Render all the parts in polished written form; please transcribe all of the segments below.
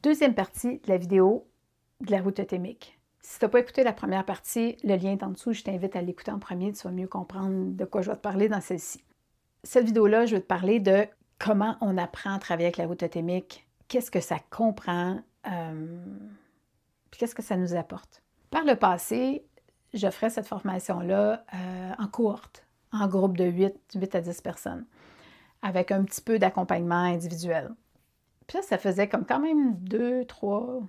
deuxième partie de la vidéo de la route totémique. Si tu n'as pas écouté la première partie, le lien est en dessous, je t'invite à l'écouter en premier, tu vas mieux comprendre de quoi je vais te parler dans celle-ci. Cette vidéo-là, je vais te parler de comment on apprend à travailler avec la route totémique, qu'est-ce que ça comprend, puis qu'est-ce que ça nous apporte. Par le passé, j'offrais cette formation-là en cohorte, en groupe de 8 à 10 personnes, avec un petit peu d'accompagnement individuel. Puis ça faisait comme quand même 2, 3,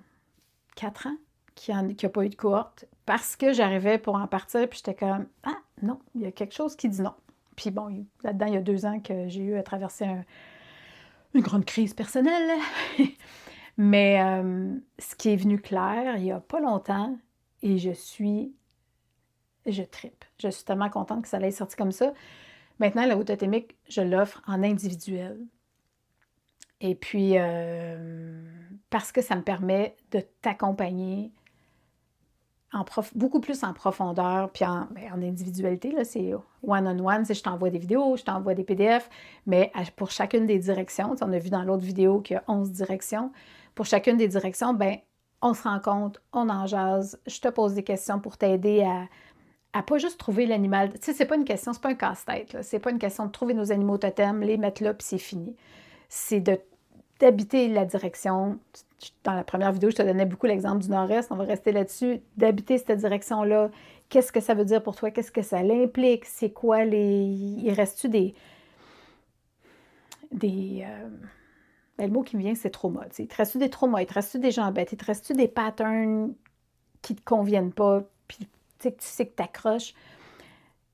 4 ans qu'il n'y a pas eu de cohorte parce que j'arrivais pour en partir, puis j'étais comme « Ah, non, il y a quelque chose qui dit non. » Puis bon, là-dedans, il y a 2 ans que j'ai eu à traverser une grande crise personnelle. Mais ce qui est venu clair il n'y a pas longtemps, et je trippe. Je suis tellement contente que ça ait sorti comme ça. Maintenant, la route totémique, je l'offre en individuel. Et puis, parce que ça me permet de t'accompagner beaucoup plus en profondeur, puis en individualité, là, c'est one-on-one, je t'envoie des vidéos, je t'envoie des PDF, mais pour chacune des directions, on a vu dans l'autre vidéo qu'il y a 11 directions, pour chacune des directions, ben on se rencontre, on en jase, je te pose des questions pour t'aider à pas juste trouver l'animal. Tu sais, c'est pas une question, c'est pas un casse-tête, c'est pas une question de trouver nos animaux totems, les mettre là, puis c'est fini. C'est d'habiter la direction. Dans la première vidéo, je te donnais beaucoup l'exemple du nord-est. On va rester là-dessus. D'habiter cette direction-là. Qu'est-ce que ça veut dire pour toi? Qu'est-ce que ça l'implique? C'est quoi il reste-tu le mot qui me vient, c'est trauma. Il te reste-tu des traumas? Il te reste-tu des gens bêtes? Il te reste-tu des patterns qui ne te conviennent pas? Puis tu sais que tu accroches.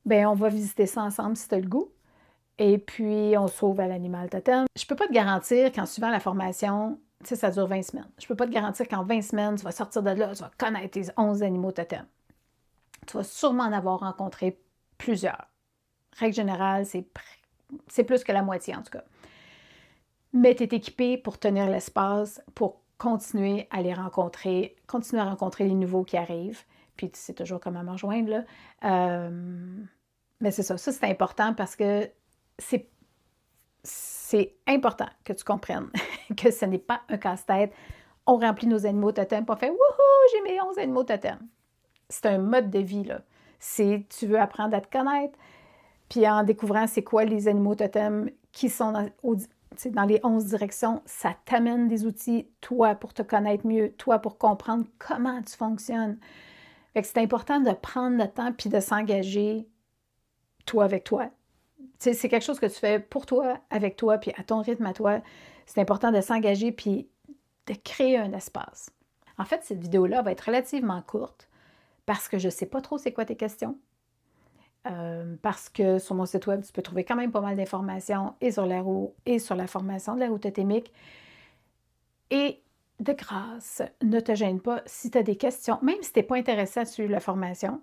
Bien, on va visiter ça ensemble si tu as le goût. Et puis, on sauve à l'animal totem. Je ne peux pas te garantir qu'en suivant la formation, tu sais, ça dure 20 semaines. Je ne peux pas te garantir qu'en 20 semaines, tu vas sortir de là, tu vas connaître tes 11 animaux totems. Tu vas sûrement en avoir rencontré plusieurs. Règle générale, c'est plus que la moitié en tout cas. Mais tu es équipé pour tenir l'espace, pour continuer à les rencontrer, continuer à rencontrer les nouveaux qui arrivent. Puis tu sais toujours comment me rejoindre, là. Mais c'est ça, c'est important parce que c'est important que tu comprennes que ce n'est pas un casse-tête. On remplit nos animaux totems, puis on fait « Wouhou, j'ai mes 11 animaux totems ». C'est un mode de vie, là. Tu veux apprendre à te connaître, puis en découvrant c'est quoi les animaux totems qui sont dans les 11 directions, ça t'amène des outils, toi, pour te connaître mieux, toi, pour comprendre comment tu fonctionnes. Fait que c'est important de prendre le temps puis de s'engager, toi avec toi. C'est quelque chose que tu fais pour toi, avec toi, puis à ton rythme à toi. C'est important de s'engager puis de créer un espace. En fait, cette vidéo-là va être relativement courte parce que je ne sais pas trop c'est quoi tes questions. Parce que sur mon site web, tu peux trouver quand même pas mal d'informations et sur la roue et sur la formation de la route totémique. Et de grâce, ne te gêne pas si tu as des questions, même si tu n'es pas intéressé à suivre la formation,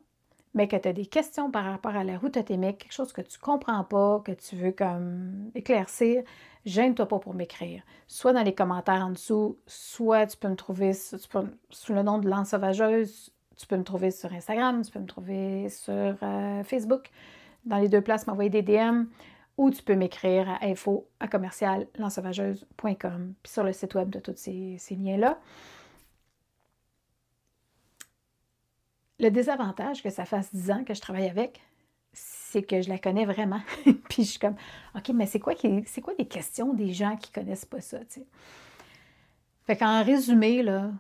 mais que tu as des questions par rapport à la route totémique, quelque chose que tu ne comprends pas, que tu veux comme éclaircir, gêne-toi pas pour m'écrire. Soit dans les commentaires en dessous, soit tu peux me trouver sous le nom de l'ensauvageuse, tu peux me trouver sur Instagram, tu peux me trouver sur Facebook. Dans les 2 places, m'envoyer des DM, ou tu peux m'écrire à info@commercial-l'ensauvageuse.com. Puis sur le site web de tous ces liens-là. Le désavantage que ça fasse 10 ans que je travaille avec, c'est que je la connais vraiment. Puis je suis comme, OK, mais c'est quoi les questions des gens qui ne connaissent pas ça, tu sais? Fait qu'en résumé, là,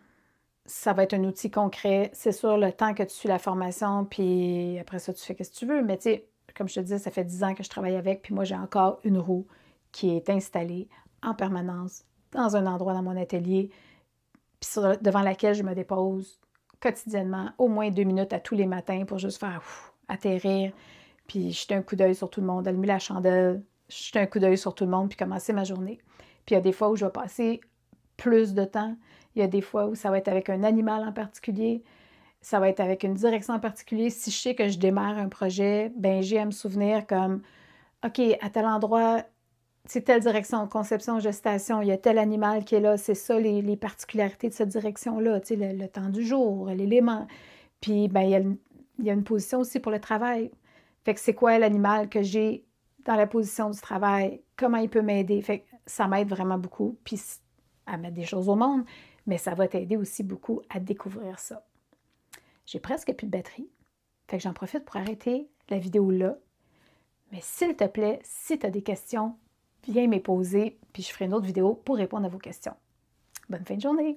ça va être un outil concret. C'est sûr, le temps que tu suis la formation, puis après ça, tu fais ce que tu veux. Mais tu sais, comme je te disais, ça fait 10 ans que je travaille avec, puis moi, j'ai encore une roue qui est installée en permanence dans un endroit dans mon atelier, puis devant laquelle je me dépose quotidiennement, au moins 2 minutes à tous les matins pour juste faire atterrir, puis jeter un coup d'œil sur tout le monde, allumer la chandelle, jeter un coup d'œil sur tout le monde, puis commencer ma journée. Puis il y a des fois où je vais passer plus de temps. Il y a des fois où ça va être avec un animal en particulier, ça va être avec une direction en particulier. Si je sais que je démarre un projet, ben j'ai à me souvenir comme, OK, à tel endroit, c'est telle direction, conception, gestation, il y a tel animal qui est là, c'est ça les particularités de cette direction-là, tu sais, le temps du jour, l'élément. Puis, ben il y a une position aussi pour le travail. Fait que c'est quoi l'animal que j'ai dans la position du travail? Comment il peut m'aider? Fait que ça m'aide vraiment beaucoup, puis à mettre des choses au monde, mais ça va t'aider aussi beaucoup à découvrir ça. J'ai presque plus de batterie, fait que j'en profite pour arrêter la vidéo là. Mais s'il te plaît, si tu as des questions, viens me poser, puis je ferai une autre vidéo pour répondre à vos questions. Bonne fin de journée!